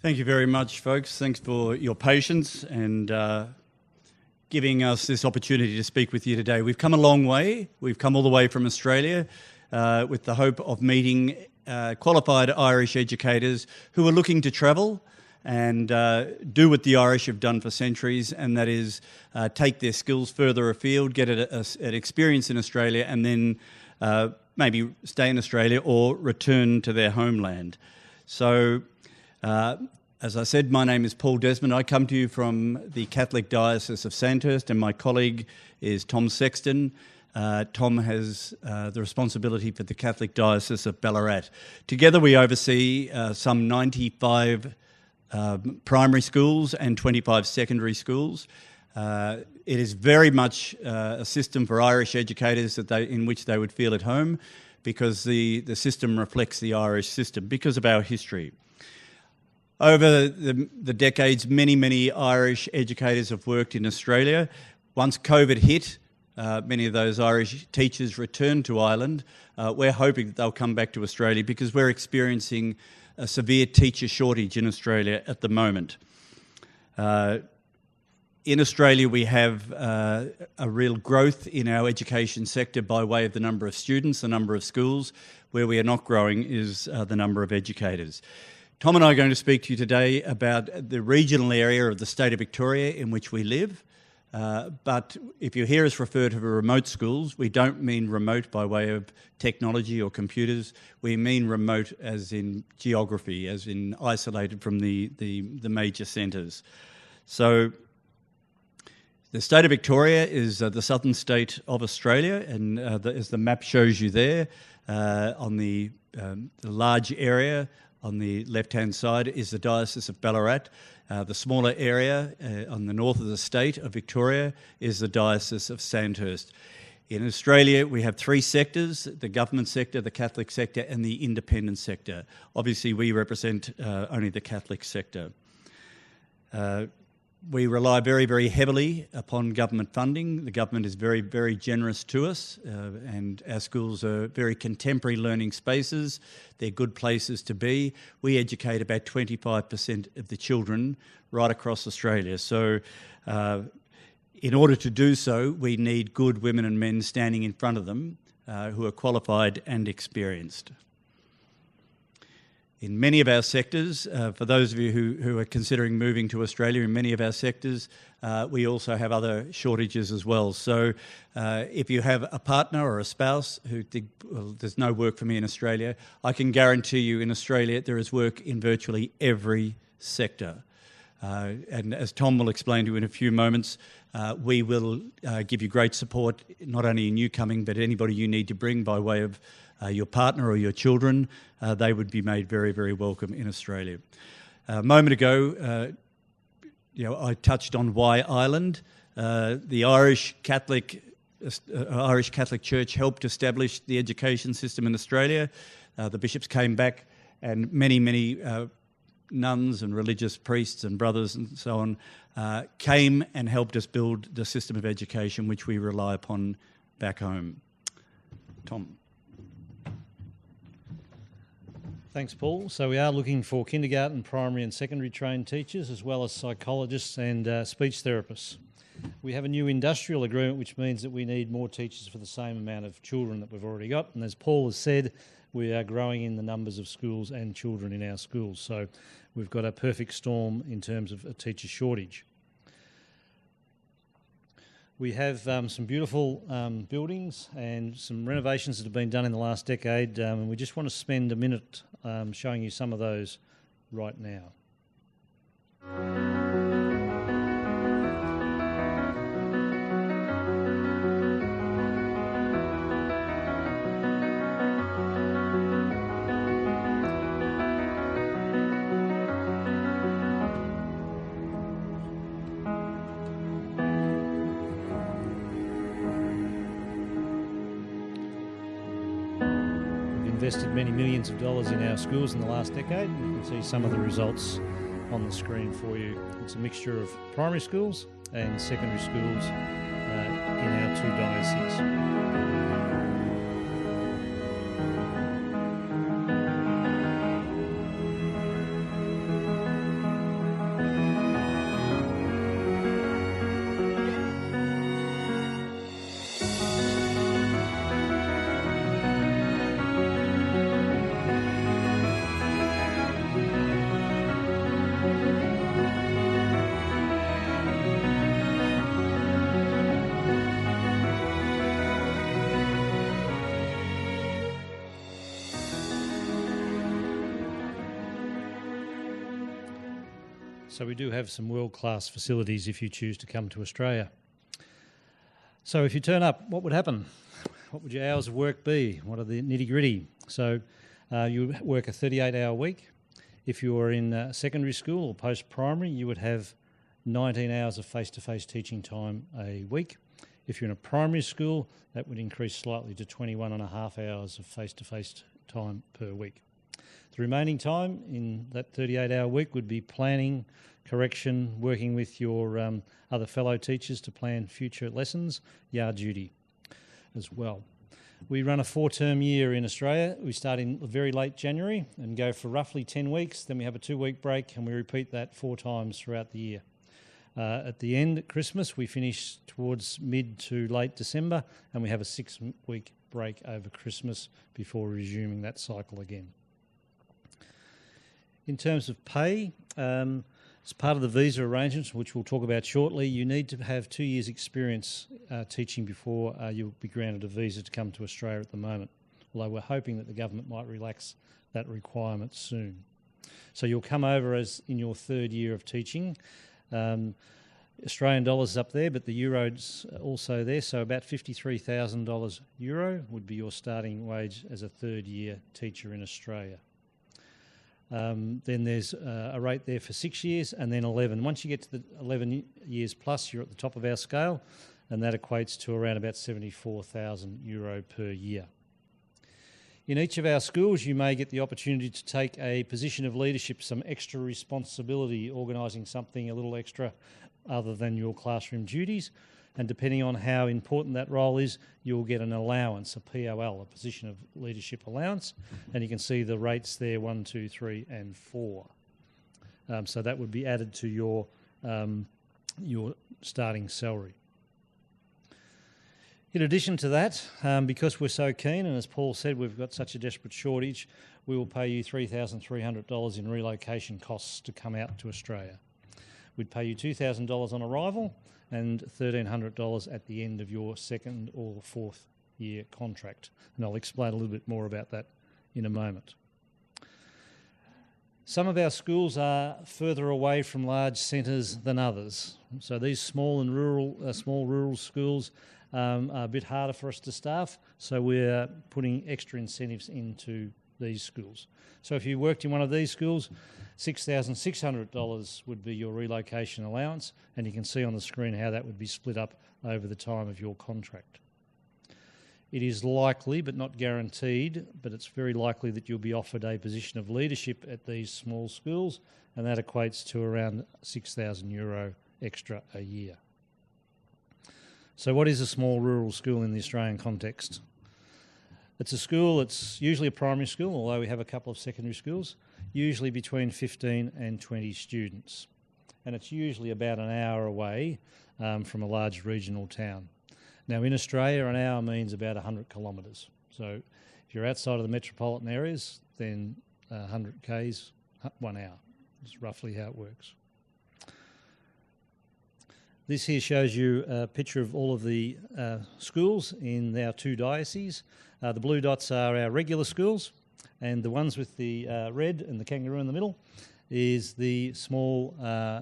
Thank you very much, folks. Thanks for your patience and giving us this opportunity to speak with you today. We've come a long way. We've come all the way from Australia with the hope of meeting qualified Irish educators who are looking to travel and do what the Irish have done for centuries, and that is take their skills further afield, get an experience in Australia, and then maybe stay in Australia or return to their homeland. So, as I said, my name is Paul Desmond. I come to you from the Catholic Diocese of Sandhurst, and my colleague is Tom Sexton. Tom has the responsibility for the Catholic Diocese of Ballarat. Together we oversee some 95 primary schools and 25 secondary schools. It is very much a system for Irish educators in which they would feel at home, because the system reflects the Irish system because of our history. Over the decades, many Irish educators have worked in Australia. Once COVID hit, many of those Irish teachers returned to Ireland. We're hoping that they'll come back to Australia because we're experiencing a severe teacher shortage in Australia at the moment. In Australia, we have a real growth in our education sector by way of the number of students, the number of schools. Where we are not growing is the number of educators. Tom and I are going to speak to you today about the regional area of the state of Victoria in which we live. But if you hear us refer to remote schools, we don't mean remote by way of technology or computers. We mean remote as in geography, as in isolated from the major centres. So the state of Victoria is the southern state of Australia, and as the map shows you there, on the large area on the left-hand side is the Diocese of Ballarat. The smaller area on the north of the state of Victoria is the Diocese of Sandhurst. In Australia, we have three sectors: the government sector, the Catholic sector, and the independent sector. Obviously, we represent only the Catholic sector. We rely very heavily upon government funding. The government is very generous to us, and our schools are very contemporary learning spaces. They're good places to be. We educate about 25% of the children right across Australia. So in order to do so, we need good women and men standing in front of them who are qualified and experienced. In many of our sectors, for those of you who are considering moving to Australia, in many of our sectors, we also have other shortages as well. So if you have a partner or a spouse who think, well, there's no work for me in Australia, I can guarantee you in Australia there is work in virtually every sector. And as Tom will explain to you in a few moments, we will give you great support, not only in you coming, but anybody you need to bring by way of your partner or your children. They would be made very welcome in Australia. A moment ago, I touched on why Ireland. The Irish Catholic Church helped establish the education system in Australia. The bishops came back, and many nuns and religious priests and brothers and so on came and helped us build the system of education which we rely upon back home. Tom. Thanks, Paul. So we are looking for kindergarten, primary and secondary trained teachers, as well as psychologists and speech therapists. We have a new industrial agreement, which means that we need more teachers for the same amount of children that we've already got. And as Paul has said, we are growing in the numbers of schools and children in our schools. So we've got a perfect storm in terms of a teacher shortage. We have some beautiful buildings and some renovations that have been done in the last decade, and we just want to spend a minute showing you some of those right now. Invested many millions of dollars in our schools in the last decade. You can see some of the results on the screen for you. It's a mixture of primary schools and secondary schools in our two dioceses. So we do have some world-class facilities if you choose to come to Australia. So if you turn up, what would happen? What would your hours of work be? What are the nitty-gritty? So you would work a 38-hour week. If you were in secondary school or post-primary, you would have 19 hours of face-to-face teaching time a week. If you're in a primary school, that would increase slightly to 21.5 hours of face-to-face time per week. The remaining time in that 38-hour week would be planning, correction, working with your other fellow teachers to plan future lessons, yard duty as well. We run a 4-term year in Australia. We start in very late January and go for roughly 10 weeks. Then we have a 2-week break and we repeat that 4 times throughout the year. At the end, at Christmas, we finish towards mid to late December and we have a 6-week break over Christmas before resuming that cycle again. In terms of pay, as part of the visa arrangements, which we'll talk about shortly, you need to have 2 years' experience teaching before you'll be granted a visa to come to Australia at the moment, although we're hoping that the government might relax that requirement soon. So you'll come over as in your 3rd year of teaching. Australian dollars up there, but the euro's also there, so about $53,000 euro would be your starting wage as a 3rd year teacher in Australia. Then there's a rate there for 6 years and then 11. Once you get to the 11 years plus, you're at the top of our scale, and that equates to around about €74,000 per year. In each of our schools, you may get the opportunity to take a position of leadership, some extra responsibility, organising something a little extra other than your classroom duties. And depending on how important that role is, you'll get an allowance, a POL, a position of leadership allowance. And you can see the rates there, 1, 2, 3 and 4. So that would be added to your starting salary. In addition to that, because we're so keen, and as Paul said, we've got such a desperate shortage, we will pay you $3,300 in relocation costs to come out to Australia. We'd pay you $2,000 on arrival and $1,300 at the end of your 2nd or 4th year contract. And I'll explain a little bit more about that in a moment. Some of our schools are further away from large centres than others. So these small rural schools are a bit harder for us to staff, so we're putting extra incentives into these schools. So if you worked in one of these schools, $6,600 would be your relocation allowance, and you can see on the screen how that would be split up over the time of your contract. It is likely, but not guaranteed, but it's very likely that you'll be offered a position of leadership at these small schools, and that equates to around €6,000 extra a year. So what is a small rural school in the Australian context? It's a school, it's usually a primary school, although we have a couple of secondary schools, usually between 15 and 20 students. And it's usually about an hour away from a large regional town. Now in Australia, an hour means about 100 kilometres. So if you're outside of the metropolitan areas, then 100 k's, 1 hour. That's roughly how it works. This here shows you a picture of all of the schools in our 2 dioceses. The blue dots are our regular schools, and the ones with the red and the kangaroo in the middle is the small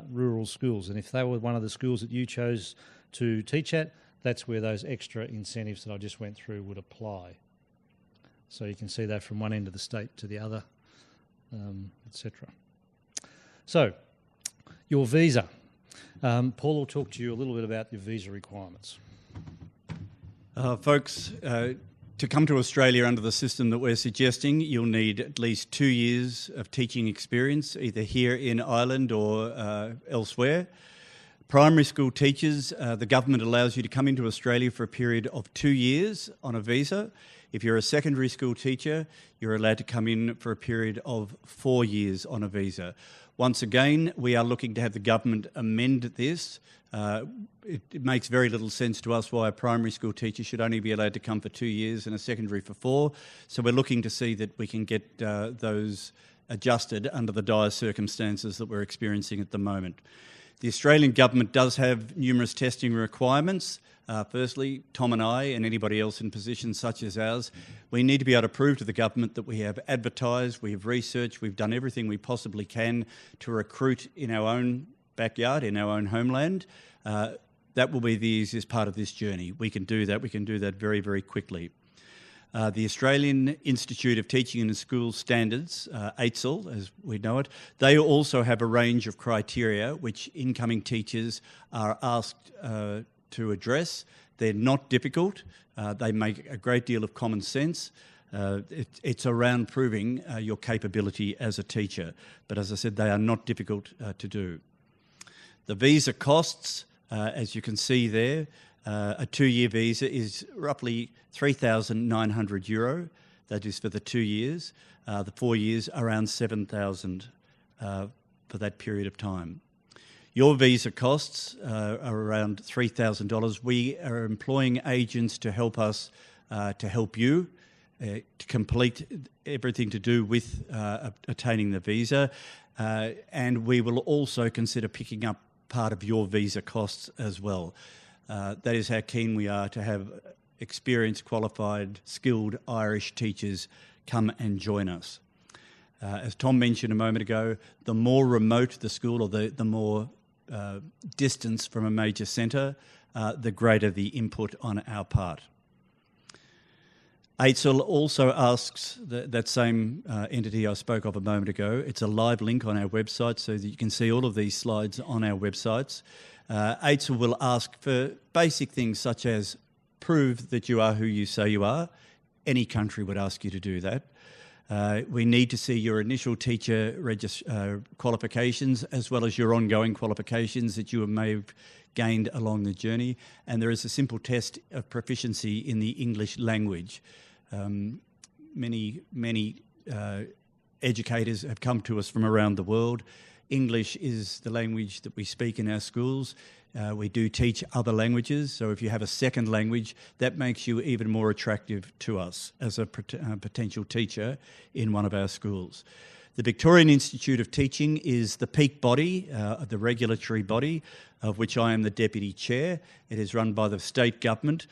rural schools. And if they were one of the schools that you chose to teach at, that's where those extra incentives that I just went through would apply. So you can see that from one end of the state to the other, etc. So, your visa. Paul will talk to you a little bit about your visa requirements. Folks, to come to Australia under the system that we're suggesting, you'll need at least 2 years of teaching experience, either here in Ireland or elsewhere. Primary school teachers, the government allows you to come into Australia for a period of 2 years on a visa. If you're a secondary school teacher, you're allowed to come in for a period of 4 years on a visa. Once again, we are looking to have the government amend this. It makes very little sense to us why a primary school teacher should only be allowed to come for 2 years and a secondary for 4. So we're looking to see that we can get those adjusted under the dire circumstances that we're experiencing at the moment. The Australian government does have numerous testing requirements. Firstly, Tom and I and anybody else in positions such as ours, we need to be able to prove to the government that we have advertised, we have researched, we've done everything we possibly can to recruit in our own backyard, in our own homeland. That will be the easiest part of this journey. We can do that. We can do that very, very quickly. The Australian Institute of Teaching and School Standards, AITSL, as we know it, they also have a range of criteria which incoming teachers are asked to address. They're not difficult. They make a great deal of common sense. It's around proving your capability as a teacher. But as I said, they are not difficult to do. The visa costs, as you can see there, a 2-year visa is roughly €3,900. That is for the 2 years. The 4 years, around $7,000 for that period of time. Your visa costs are around $3,000. We are employing agents to help us, to help you, to complete everything to do with attaining the visa. And we will also consider picking up part of your visa costs as well. That is how keen we are to have experienced, qualified, skilled Irish teachers come and join us. As Tom mentioned a moment ago, the more remote the school or the more distance from a major centre, the greater the input on our part. AITSL also asks that same entity I spoke of a moment ago. It's a live link on our website so that you can see all of these slides on our websites. AITSL will ask for basic things such as prove that you are who you say you are. Any country would ask you to do that. We need to see your initial teacher qualifications as well as your ongoing qualifications that you may have gained along the journey. And there is a simple test of proficiency in the English language. Many educators have come to us from around the world. English is the language that we speak in our schools. We do teach other languages, so if you have a second language, that makes you even more attractive to us as a potential teacher in one of our schools. The Victorian Institute of Teaching is the peak body, the regulatory body, of which I am the Deputy Chair. It is run by the state government.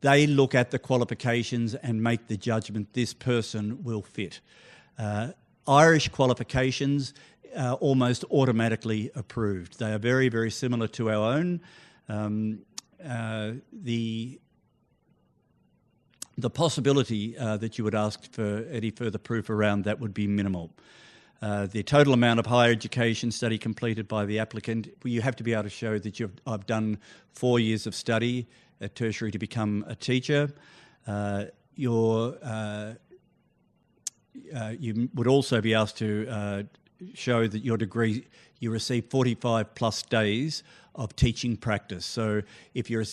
They look at the qualifications and make the judgment this person will fit. Irish qualifications are almost automatically approved. They are very, very similar to our own. The possibility that you would ask for any further proof around that would be minimal. The total amount of higher education study completed by the applicant, you have to be able to show that I've done 4 years of study at tertiary to become a teacher. You would also be asked to show that your degree, you receive 45 plus days of teaching practice. So if you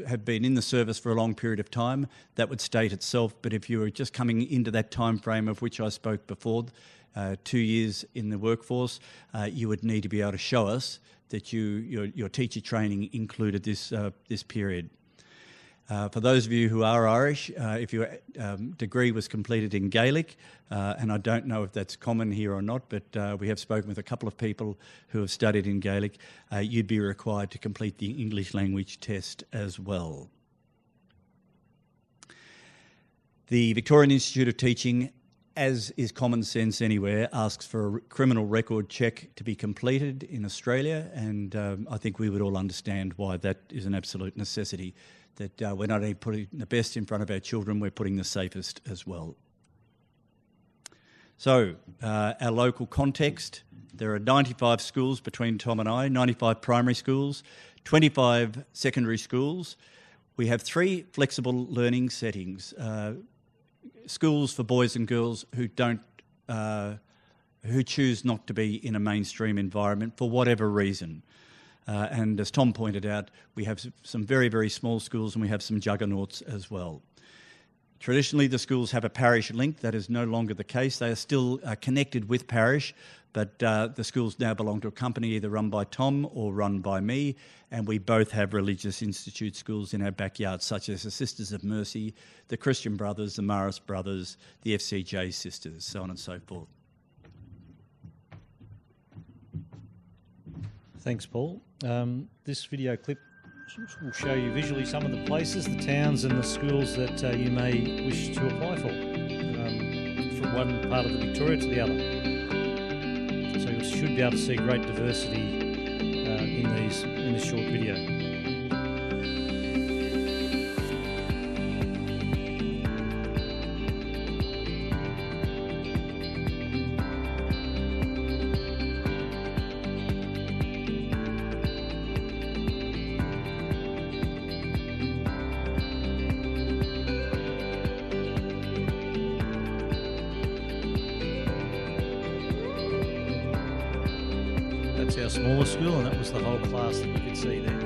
have been in the service for a long period of time, that would state itself. But if you were just coming into that time frame of which I spoke before, 2 years in the workforce, you would need to be able to show us that your teacher training included this period. For those of you who are Irish, if your degree was completed in Gaelic, and I don't know if that's common here or not, but we have spoken with a couple of people who have studied in Gaelic, you'd be required to complete the English language test as well. The Victorian Institute of Teaching, as is common sense anywhere, asks for a criminal record check to be completed in Australia, and I think we would all understand why that is an absolute necessity. That we're not only putting the best in front of our children, we're putting the safest as well. So, our local context, there are 95 schools between Tom and I, 95 primary schools, 25 secondary schools. We have 3 flexible learning settings, schools for boys and girls who choose not to be in a mainstream environment for whatever reason. And as Tom pointed out, we have some very, very small schools and we have some juggernauts as well. Traditionally, the schools have a parish link. That is no longer the case. They are still connected with parish, but the schools now belong to a company either run by Tom or run by me, and we both have religious institute schools in our backyard, such as the Sisters of Mercy, the Christian Brothers, the Maris Brothers, the FCJ Sisters, so on and so forth. Thanks, Paul. This video clip We'll show you visually some of the places, the towns and the schools that you may wish to apply for, from one part of the Victoria to the other. So you should be able to see great diversity in this short video. That's our smaller school, and that was the whole class that you could see there.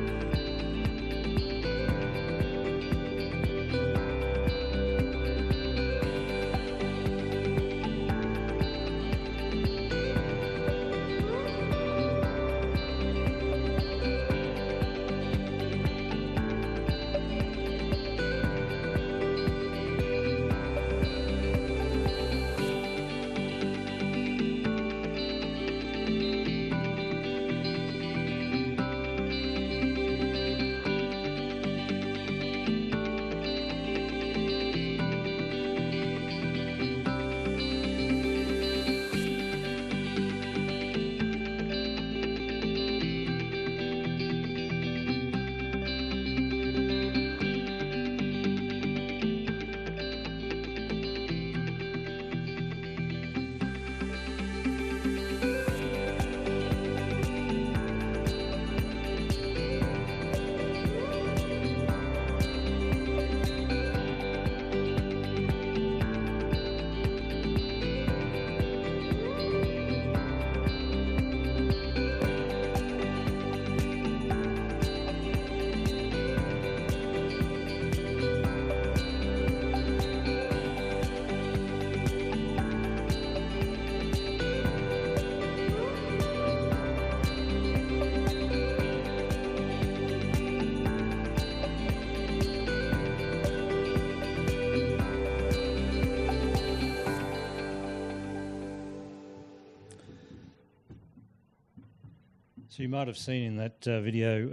So you might have seen in that video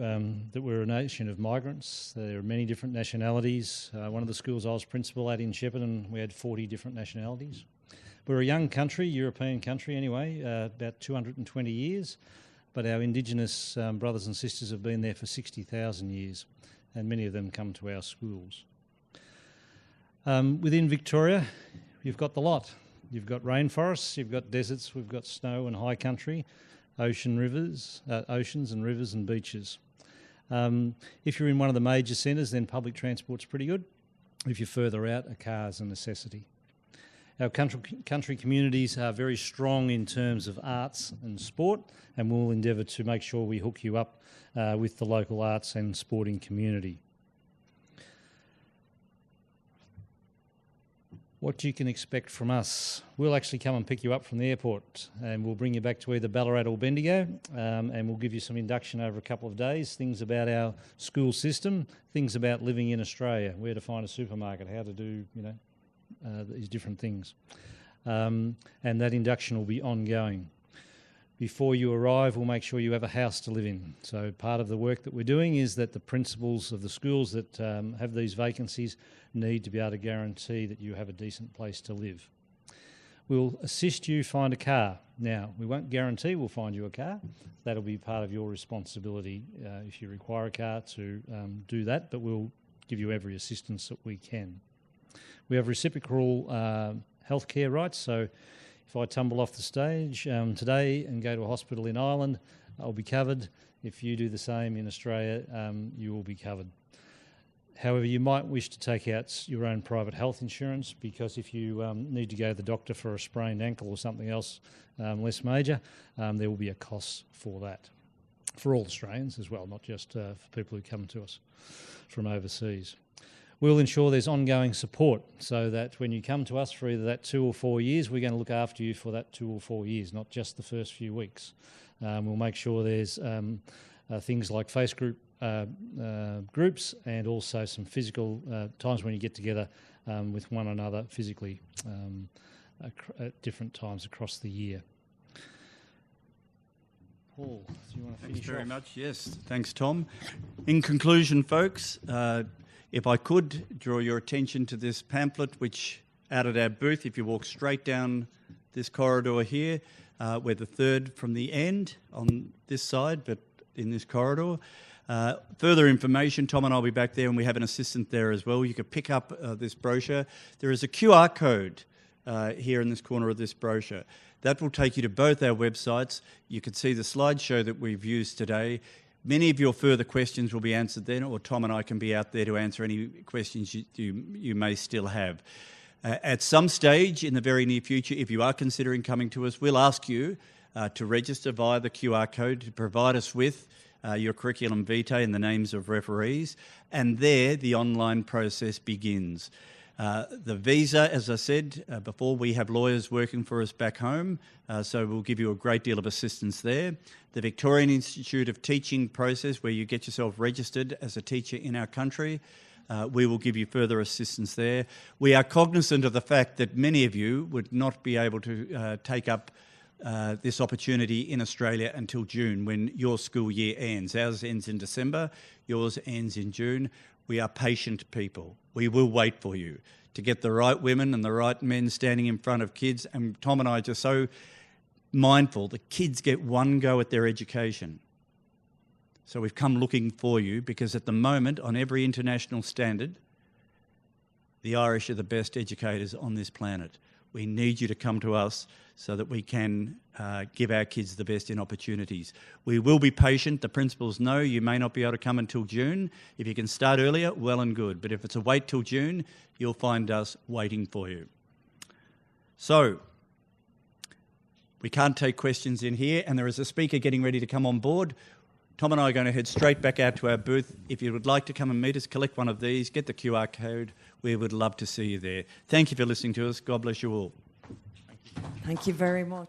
that we're a nation of migrants. There are many different nationalities. One of the schools I was principal at in Shepparton, we had 40 different nationalities. We're a young country, European country anyway, about 220 years, but our Indigenous brothers and sisters have been there for 60,000 years, and many of them come to our schools. Within Victoria, you've got the lot. You've got rainforests, you've got deserts, we've got snow and high country, oceans and rivers and beaches. If you're in one of the major centres, then public transport's pretty good. If you're further out, a car's a necessity. Our country communities are very strong in terms of arts and sport, and we'll endeavour to make sure we hook you up with the local arts and sporting community. What you can expect from us, we'll actually come and pick you up from the airport and we'll bring you back to either Ballarat or Bendigo, and we'll give you some induction over a couple of days, things about our school system, things about living in Australia, where to find a supermarket, how to do, these different things. And that induction will be ongoing. Before you arrive, we'll make sure you have a house to live in. So part of the work that we're doing is that the principals of the schools that have these vacancies need to be able to guarantee that you have a decent place to live. We'll assist you find a car. Now, we won't guarantee we'll find you a car. That'll be part of your responsibility if you require a car to do that, but we'll give you every assistance that we can. We have reciprocal healthcare rights, so if I tumble off the stage today and go to a hospital in Ireland, I'll be covered. If you do the same in Australia, you will be covered. However, you might wish to take out your own private health insurance, because if you need to go to the doctor for a sprained ankle or something else less major, there will be a cost for that, for all Australians as well, not just for people who come to us from overseas. We'll ensure there's ongoing support so that when you come to us for either that 2 or 4 years, we're going to look after you for that 2 or 4 years, not just the first few weeks. We'll make sure there's things like face group groups, and also some physical times when you get together with one another physically at different times across the year. Paul, do you want to finish Thanks very off? much. Yes, thanks, Tom. In conclusion, folks, if I could draw your attention to this pamphlet, which out at our booth, if you walk straight down this corridor here, we're the third from the end on this side, but in this corridor. Further information, Tom and I will be back there, and we have an assistant there as well. You could pick up this brochure. There is a QR code here in this corner of this brochure. That will take you to both our websites. You can see the slideshow that we've used today. Many of your further questions will be answered then, or Tom and I can be out there to answer any questions you may still have. At some stage in the very near future, if you are considering coming to us, we'll ask you to register via the QR code to provide us with your curriculum vitae and the names of referees, and there the online process begins. The visa, as I said before, we have lawyers working for us back home, so we'll give you a great deal of assistance there. The Victorian Institute of Teaching process, where you get yourself registered as a teacher in our country, we will give you further assistance there. We are cognizant of the fact that many of you would not be able to take up this opportunity in Australia until June, when your school year ends. Ours ends in December, yours ends in June. We are patient people. We will wait for you to get the right women and the right men standing in front of kids. And Tom and I are just so mindful that kids get one go at their education. So we've come looking for you, because at the moment, on every international standard, the Irish are the best educators on this planet. We need you to come to us so that we can give our kids the best in opportunities. We will be patient. The principals know you may not be able to come until June. If you can start earlier, well and good. But if it's a wait till June, you'll find us waiting for you. So, we can't take questions in here, and there is a speaker getting ready to come on board. Tom and I are going to head straight back out to our booth. If you would like to come and meet us, collect one of these, get the QR code. We would love to see you there. Thank you for listening to us. God bless you all. Thank you very much.